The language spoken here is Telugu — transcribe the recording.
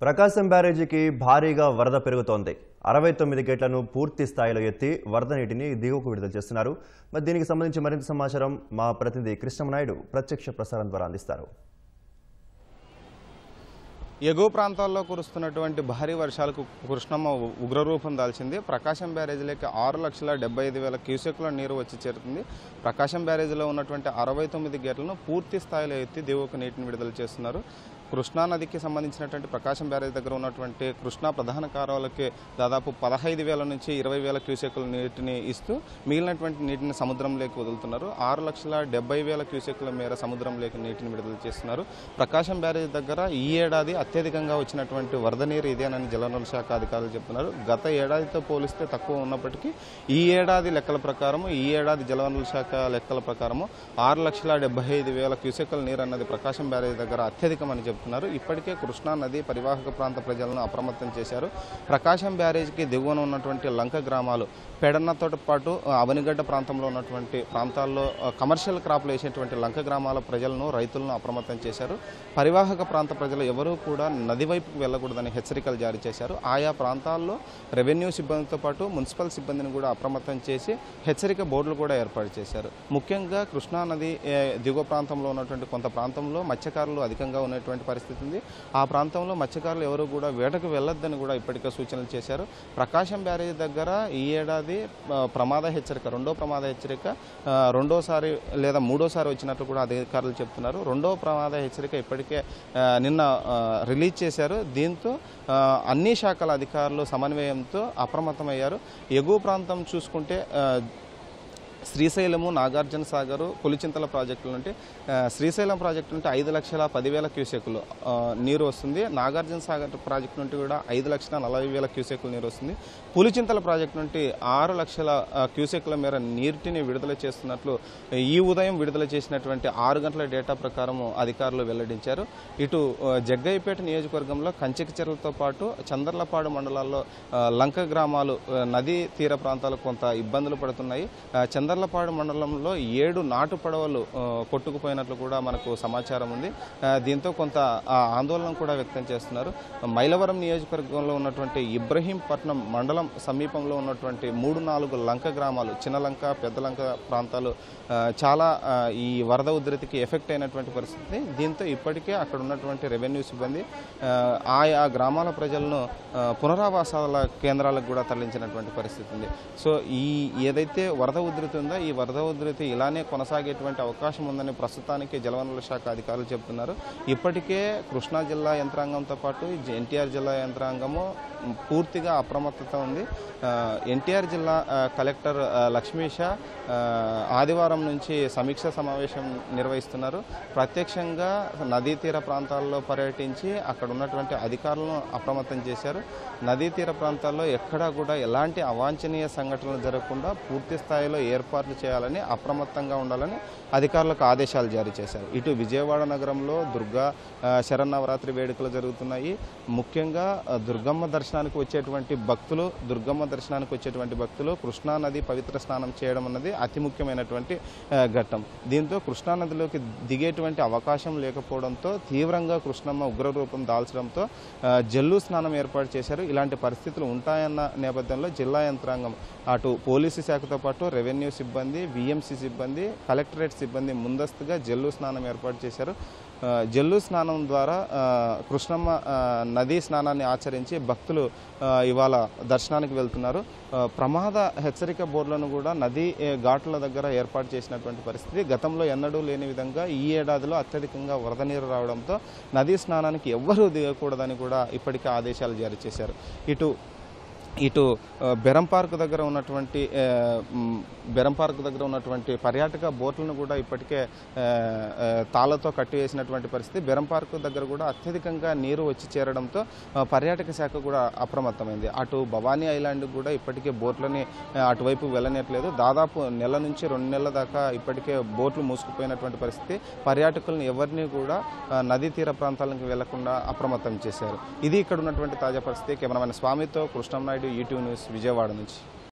ప్రకాశం బ్యారేజీకి భారీగా వరద పెరుగుతోంది. 69 గేట్లను పూర్తి స్థాయిలో ఎత్తి వరద నీటిని దిగువకు విడుదల చేస్తున్నారు. మరి దీనికి సంబంధించి మరింత సమాచారం మా ప్రతినిధి కృష్ణమనాయుడు ప్రత్యక్ష ప్రసారం ద్వారా అందిస్తారు. ఎగువ ప్రాంతాల్లో కురుస్తున్నటువంటి భారీ వర్షాలకు కృష్ణమ్మ ఉగ్రరూపం దాల్చింది. ప్రకాశం బ్యారేజీలోకి 6,75,000 క్యూసెక్ల నీరు వచ్చి చేరుతుంది. ప్రకాశం బ్యారేజీలో ఉన్నటువంటి 69 గేట్లను పూర్తి స్థాయిలో ఎత్తి దిగువకు నీటిని విడుదల చేస్తున్నారు. కృష్ణా నదికి సంబంధించినటువంటి ప్రకాశం బ్యారేజ్ దగ్గర ఉన్నటువంటి కృష్ణా ప్రధాన కాలువలకి దాదాపు 15,000 నుంచి 20,000 క్యూసెక్ల నీటిని ఇస్తూ మిగిలినటువంటి నీటిని సముద్రంలోకి వదులుతున్నారు. 6,70,000 క్యూసెక్ల మేర సముద్రంలోకి నీటిని విడుదల చేస్తున్నారు. ప్రకాశం బ్యారేజ్ దగ్గర ఈ ఏడాది అత్యధికంగా వచ్చినటువంటి వరద నీరు ఇదేనని జలవనరుల శాఖ అధికారులు చెప్తున్నారు. గత ఏడాదితో పోలిస్తే తక్కువ ఉన్నప్పటికీ ఈ ఏడాది లెక్కల ప్రకారం జలవనరుల శాఖ లెక్కల ప్రకారం 6,75,000 క్యూసెక్ల నీరు అన్నది ప్రకాశం బ్యారేజ్ దగ్గర అత్యధికమని చెప్తున్నారు. ఇప్పటికే కృష్ణా నది పరివాహక ప్రాంత ప్రజలను అప్రమత్తం చేశారు. ప్రకాశం బ్యారేజ్కి దిగువన ఉన్నటువంటి లంక గ్రామాలు పెడన్నతో పాటు అవనిగడ్డ ప్రాంతంలో ఉన్నటువంటి ప్రాంతాల్లో కమర్షియల్ క్రాప్లు వేసేటువంటి లంక గ్రామాల ప్రజలను రైతులను అప్రమత్తం చేశారు. పరివాహక ప్రాంత ప్రజలు ఎవరూ కూడా నది వైపుకు వెళ్లకూడదని హెచ్చరికలు జారీ చేశారు. ఆయా ప్రాంతాల్లో రెవెన్యూ సిబ్బందితో పాటు మున్సిపల్ సిబ్బందిని కూడా అప్రమత్తం చేసి హెచ్చరిక బోర్డులు కూడా ఏర్పాటు చేశారు. ముఖ్యంగా కృష్ణా నది దిగువ ప్రాంతంలో ఉన్నటువంటి కొంత ప్రాంతంలో మత్స్యకారులు అధికంగా ఉన్నటువంటి పరిస్థితి ఉంది. ఆ ప్రాంతంలో మత్స్యకారులు ఎవరు కూడా వేటకు వెళ్లొద్దని కూడా ఇప్పటికే సూచనలు చేశారు. ప్రకాశం బ్యారేజ్ దగ్గర ఈ ఏడాది ప్రమాద హెచ్చరిక రెండోసారి లేదా మూడోసారి వచ్చినట్లు కూడా అధికారులు చెప్తున్నారు. రెండో ప్రమాద హెచ్చరిక ఇప్పటికే నిన్న రిలీజ్ చేశారు. దీంతో అన్ని శాఖల అధికారులు సమన్వయంతో అప్రమత్తమయ్యారు. ఎగువ ప్రాంతం చూసుకుంటే శ్రీశైలము, నాగార్జున సాగర్, పులిచింతల ప్రాజెక్టుల నుండి శ్రీశైలం ప్రాజెక్టు నుండి 5,10,000 క్యూసెక్లు నీరు వస్తుంది. నాగార్జున సాగర్ ప్రాజెక్టు నుండి కూడా 5,40,000 క్యూసెక్లు నీరు వస్తుంది. పులిచింతల ప్రాజెక్టు నుండి 6,00,000 క్యూసెక్ల మేర నీటిని విడుదల చేస్తున్నట్లు ఈ ఉదయం విడుదల చేసినటువంటి 6 గంటల డేటా ప్రకారం అధికారులు వెల్లడించారు. ఇటు జగ్గయ్యపేట నియోజకవర్గంలో కంచెకిచెర్లతో పాటు చందర్లపాడు మండలాల్లో లంక గ్రామాలు నదీ తీర ప్రాంతాలు కొంత ఇబ్బందులు పడుతున్నాయి. చందర్లపాడు మండలంలో 7 నాటు పడవలు కొట్టుకుపోయినట్లు కూడా మనకు సమాచారం ఉంది. దీంతో కొంత ఆందోళన కూడా వ్యక్తం చేస్తున్నారు. మైలవరం నియోజకవర్గంలో ఉన్నటువంటి ఇబ్రహీంపట్నం మండలం సమీపంలో ఉన్నటువంటి 3-4 లంక గ్రామాలు, చిన్నలంక, పెద్దలంక ప్రాంతాలు చాలా ఈ వరద ఉధృతికి ఎఫెక్ట్ అయినటువంటి పరిస్థితి. దీంతో ఇప్పటికే అక్కడ ఉన్నటువంటి రెవెన్యూ సిబ్బంది ఆయా గ్రామాల ప్రజలను పునరావాసాల కేంద్రాలకు కూడా తరలించినటువంటి పరిస్థితి ఉంది. సో ఏదైతే వరద ఉధృతి ఉందో ఈ వరద ఉధృతి ఇలానే కొనసాగేటువంటి అవకాశం ఉందని ప్రస్తుతానికి జలవనరుల శాఖ అధికారులు చెబుతున్నారు. ఇప్పటికే కృష్ణా జిల్లా యంత్రాంగంతో పాటు ఎన్టీఆర్ జిల్లా యంత్రాంగము పూర్తిగా అప్రమత్తత ఉంది. ఎన్టీఆర్ జిల్లా కలెక్టర్ లక్ష్మీష ఆదివారం నుంచి సమీక్ష సమావేశం నిర్వహిస్తున్నారు. ప్రత్యక్షంగా నదీ తీర ప్రాంతాల్లో పర్యటించి అక్కడ ఉన్నటువంటి అధికారులను అప్రమత్తం చేశారు. నదీ తీర ప్రాంతాల్లో ఎక్కడా కూడా ఎలాంటి అవాంఛనీయ సంఘటనలు జరగకుండా పూర్తి స్థాయిలో ఏర్పాట్లు చేయాలని, అప్రమత్తంగా ఉండాలని అధికారులకు ఆదేశాలు జారీ చేశారు. ఇటు విజయవాడ నగరంలో దుర్గా శరన్నవరాత్రి వేడుకలు జరుగుతున్నాయి. ముఖ్యంగా దుర్గమ్మ దర్శనానికి వచ్చేటువంటి భక్తులు కృష్ణా నది పవిత్ర స్నానం చేయడం అన్నది అతి ముఖ్యమైనటువంటి ఘట్టం. దీంతో కృష్ణా నదిలోకి దిగేటువంటి అవకాశం లేకపోవడంతో తీవ్రంగా కృష్ణమ్మ ఉగ్రరూపం దాల్చడంతో జల్లు స్నానం ఏర్పాటు చేశారు. ఇలాంటి పరిస్థితులు ఉంటాయన్న నేపథ్యంలో జిల్లా యంత్రాంగం అటు పోలీసు శాఖతో పాటు రెవెన్యూ సిబ్బంది, విఎంసీ సిబ్బంది, కలెక్టరేట్ సిబ్బంది ముందస్తుగా జల్లు స్నానం ఏర్పాటు చేశారు. జల్లు స్నానం ద్వారా కృష్ణమ్మ నదీ స్నానాన్ని ఆచరించి భక్తులు ఇవాళ దర్శనానికి వెళ్తున్నారు. ప్రమాద హెచ్చరిక బోర్డులను కూడా నదీ ఘాట్ల దగ్గర ఏర్పాటు చేసినటువంటి పరిస్థితి. గతంలో ఎన్నడూ లేని విధంగా ఈ ఏడాదిలో అత్యధికంగా వరద నీరు రావడంతో నదీ స్నానానికి ఎవ్వరూ దిగకూడదని కూడా ఇప్పటికే ఆదేశాలు జారీ చేశారు. ఇటు బెరం పార్క్ దగ్గర ఉన్నటువంటి పర్యాటక బోట్లను కూడా ఇప్పటికే తాళ్లతో కట్టివేసినటువంటి పరిస్థితి. బెరం పార్క్ దగ్గర కూడా అత్యధికంగా నీరు వచ్చి చేరడంతో పర్యాటక శాఖ కూడా అప్రమత్తమైంది. అటు భవానీ ఐలాండ్కి కూడా ఇప్పటికే బోట్లని అటువైపు వెళ్ళనట్లేదు. దాదాపు నెల నుంచి 2 నెలల దాకా ఇప్పటికే బోట్లు మూసుకుపోయినటువంటి పరిస్థితి. పర్యాటకులను ఎవరిని కూడా నదీ తీర ప్రాంతాలకు వెళ్లకుండా అప్రమత్తం చేశారు. ఇది ఇక్కడ ఉన్నటువంటి తాజా పరిస్థితి. కెమెరామెన్ స్వామితో కృష్ణమనాయుడు, ఈటీవీ న్యూస్, విజయవాడ నుంచి.